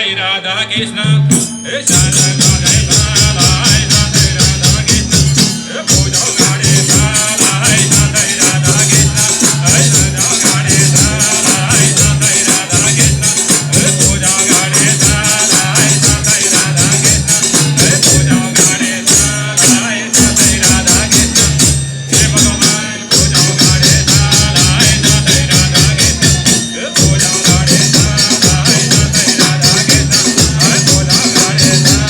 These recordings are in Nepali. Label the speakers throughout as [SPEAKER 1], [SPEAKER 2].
[SPEAKER 1] Radai Radha Krishna Shara Gadai Radai Radai Radha Krishna Puja Gade Radai Radai Radha Krishna Shara Gade Radai Radai Radha Krishna Puja Gade Radai Radai Radha Krishna Puja Gade Radai Radai Radha Krishna He Bhagavan Puja Gade Radai Radai Radha Krishna Puja Gade Radai Radai Radha Krishna Puja Gade Radai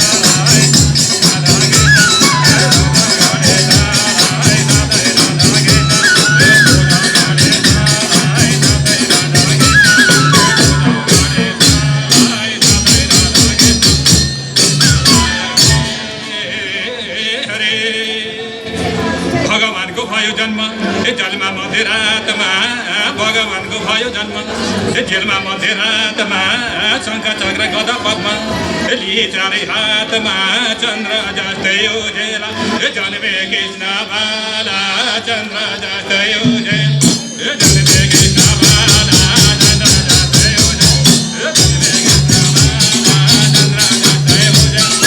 [SPEAKER 1] भगवानको भयो जन्म जलमा मध्यरातमा भगवानको भयो जन्म जेलमा मध्यरातमा शङ्ख चक्र गदा पद्म लिए चारै हातमा चन्द्र जस्तै उजेला जन्मे कृष्ण बाला चन्द्र जस्तै उजेला जन्मे कृष्ण बाला चन्द्र जस्तै उजेला जन्मे कृष्ण बाला चन्द्र जस्तै उजेला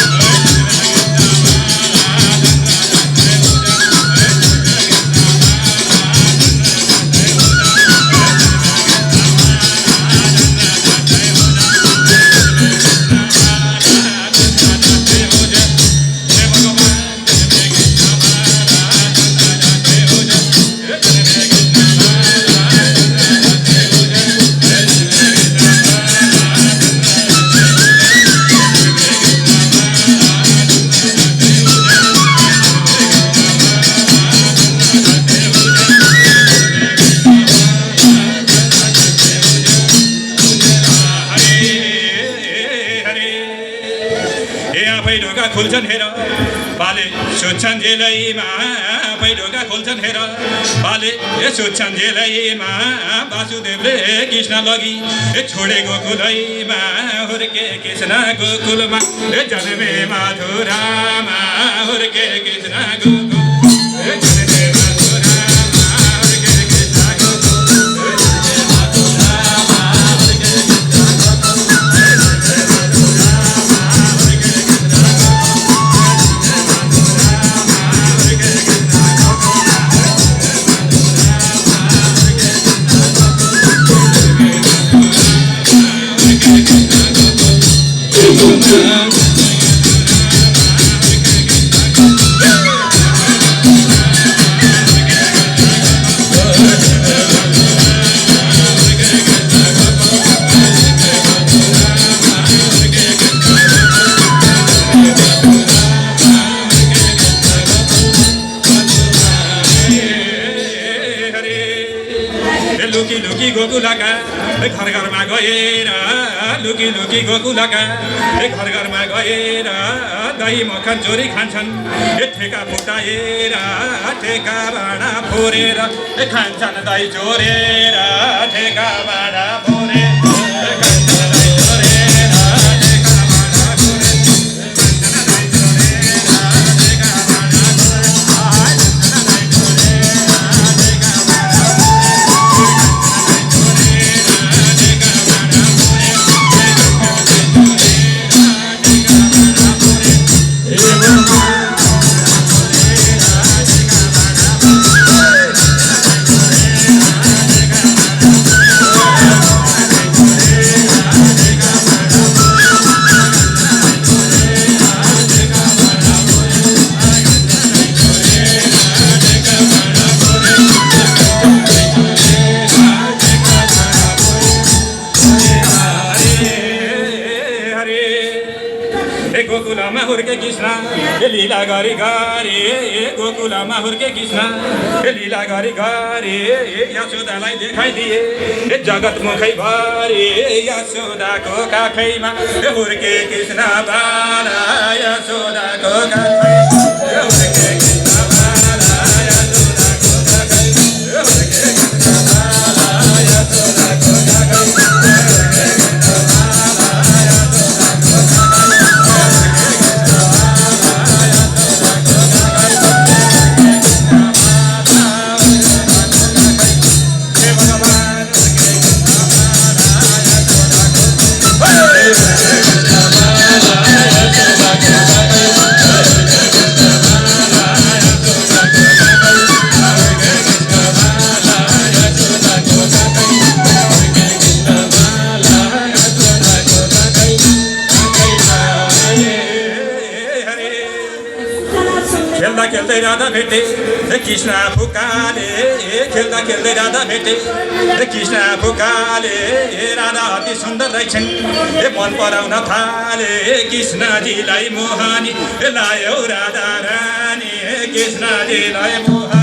[SPEAKER 1] खुल्छन् हेर बाले सुत्छन् जेलैमा पैढोका खुल्छन् हेर बाले सुत्छन् जेलैमा वासुदेवले कृष्ण लगी छोडे गोकुलैमा हुर्के कृष्ण गोकुलमा जन्मे मथुरामा हुर्के कृष्ण गोकुल जन्मे मथुरामा हुर्के कृष्ण गोकुल जन्मे मथुरामा हुर्के गोकुलका घर घरमा गएर लुकी लुकी गोकुलका घर घरमा गएर दही मक्खन चोरी खान्छन् ठेका फुटाएर ठेका भाँडा फोरेर खान्छन् दही चोरेर ठेका भाँडा फोरेर गोकुलमा हुर्के कृष्ण लीला गरी गरी गोकुलमा हुर्के कृष्ण लीला गरी गरी यशोदालाई देखाइदिए जगत मुखै भरी यशोदाको काखैमा हुर्के कृष्ण बाला यशोदाको काखैमा हुर्के कृष्ण बाला यशोदाको काखैमा हुर्के कृष्ण बाला यशोदाको काखैमा Hey! खेल्दा खेल्दै राधा भेटे कृष्ण फुकाले खेल्दा खेल्दै राधा भेटे कृष्ण फुकाले राधा अति सुन्दर रहेछन् मन पराउन थाले कृष्णजीलाई मोहानी लायो राधा रानी कृष्णजीलाई मोहानी